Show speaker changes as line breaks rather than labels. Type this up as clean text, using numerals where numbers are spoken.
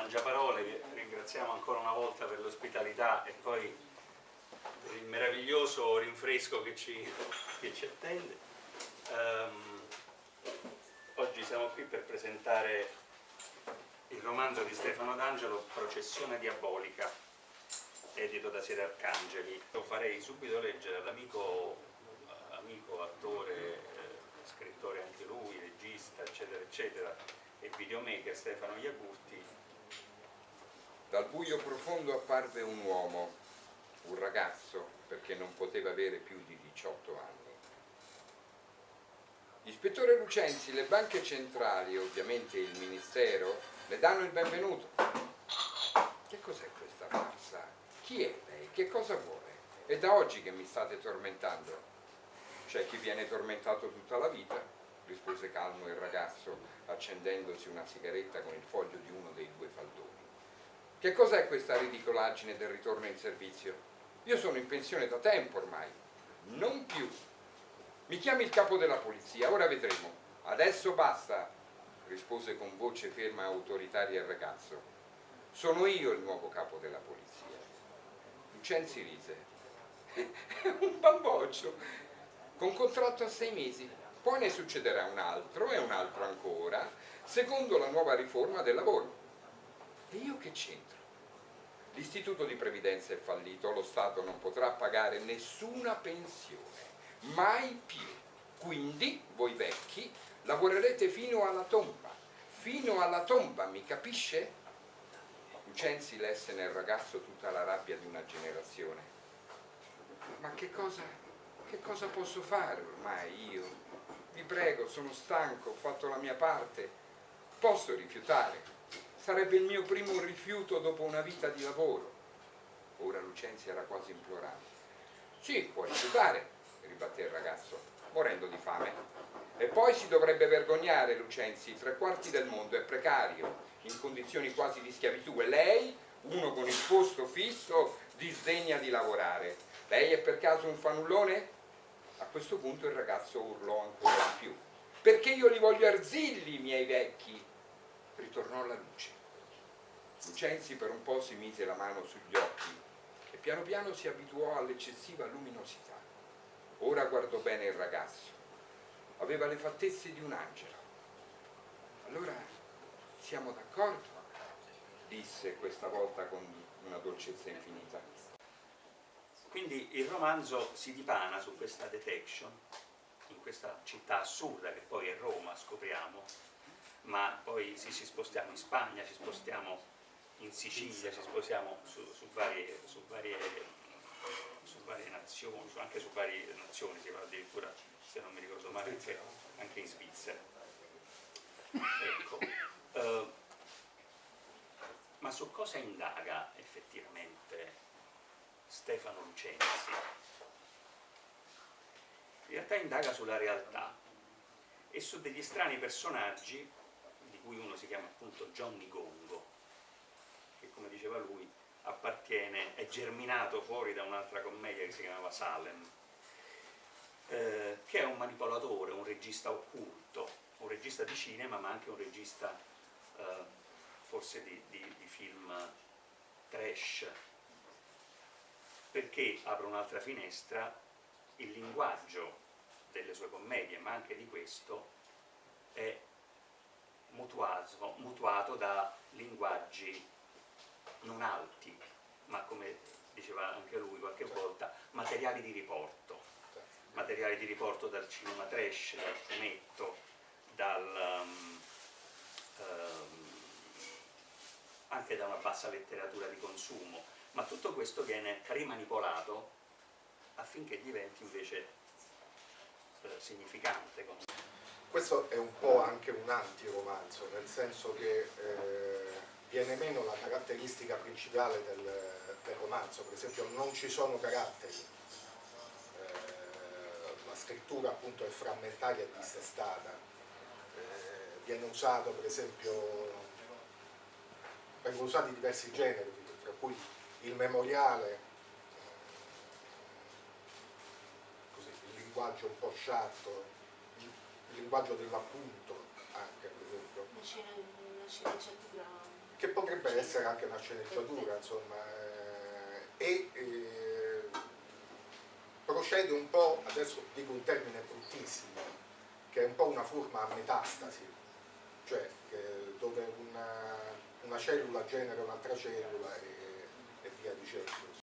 Mangiaparole, che ringraziamo ancora una volta per l'ospitalità e poi per il meraviglioso rinfresco che ci attende. Oggi siamo qui per presentare il romanzo di Stefano D'Angelo, Processione diabolica, edito da Sede Arcangeli. Lo farei subito leggere all'amico attore, scrittore anche lui, regista, eccetera, eccetera, e videomaker Stefano Iacurti.
Dal buio profondo apparve un uomo, un ragazzo, perché non poteva avere più di 18 anni. Ispettore Lucenzi, le banche centrali, ovviamente il ministero, le danno il benvenuto. Che cos'è questa farsa? Chi è lei? Che cosa vuole? È da oggi che mi state tormentando. C'è chi viene tormentato tutta la vita, rispose calmo il ragazzo, accendendosi una sigaretta con il foglio di uno dei due faldoni. Che cos'è questa ridicolaggine del ritorno in servizio? Io sono in pensione da tempo ormai. Non più. Mi chiami il capo della polizia, ora vedremo. Adesso basta, rispose con voce ferma e autoritaria il ragazzo. Sono io il nuovo capo della polizia. Lucenzi rise. È un bamboccio, con contratto a 6 mesi. Poi ne succederà un altro e un altro ancora, secondo la nuova riforma del lavoro. E io che c'entro? L'istituto di previdenza è fallito, lo Stato non potrà pagare nessuna pensione, mai più. Quindi, voi vecchi, lavorerete fino alla tomba, mi capisce? Lucenzi lesse nel ragazzo tutta la rabbia di una generazione. Ma che cosa posso fare ormai io? Vi prego, sono stanco, ho fatto la mia parte, posso rifiutare. Sarebbe il mio primo rifiuto dopo una vita di lavoro. Ora Lucenzi era quasi implorante. Sì, puoi rifiutare, ribatté il ragazzo, morendo di fame. E poi si dovrebbe vergognare Lucenzi, 3/4 del mondo è precario, in condizioni quasi di schiavitù, e lei, uno con il posto fisso, disdegna di lavorare. Lei è per caso un fanullone? A questo punto il ragazzo urlò ancora di più. Perché io li voglio arzilli, miei vecchi! Ritornò la luce. Lucenzi per un po' si mise la mano sugli occhi e piano piano si abituò all'eccessiva luminosità. Ora guardò bene il ragazzo. Aveva le fattezze di un angelo. Allora siamo d'accordo? Disse questa volta con una dolcezza infinita.
Quindi il romanzo si dipana su questa detection, in questa città assurda che poi è Roma, scopriamo, ma poi ci spostiamo in Spagna, ci spostiamo in Sicilia, ci spostiamo su varie nazioni, anche su varie nazioni, si va addirittura, se non mi ricordo male, anche in Svizzera. Ecco. Ma su cosa indaga effettivamente Stefano Lucenzi? In realtà indaga sulla realtà e su degli strani personaggi, di cui uno si chiama appunto Johnny Gongo, che come diceva lui è germinato fuori da un'altra commedia che si chiamava Salem, che è un manipolatore, un regista occulto, un regista di cinema ma anche un regista forse di film trash, perché apre un'altra finestra: il linguaggio delle sue commedie, ma anche di questo, è mutuato da linguaggi non alti, ma come diceva anche lui qualche volta, materiali di riporto dal cinema trash, dal fumetto, anche da una bassa letteratura di consumo, ma tutto questo viene rimanipolato affinché diventi invece significante.
Questo è un po' anche un antiromanzo, nel senso che viene meno la caratteristica principale del romanzo. Per esempio non ci sono caratteri, la scrittura appunto è frammentaria e dissestata, viene usato per esempio, vengono usati diversi generi, tra cui il memoriale, così, il linguaggio un po' sciatto, il linguaggio dell'appunto anche, per esempio.
Una sceneggiatura.
Che potrebbe potrebbe essere anche una sceneggiatura, insomma, procede un po', adesso dico un termine bruttissimo, che è un po' una forma a metastasi, cioè dove una cellula genera un'altra cellula e via dicendo.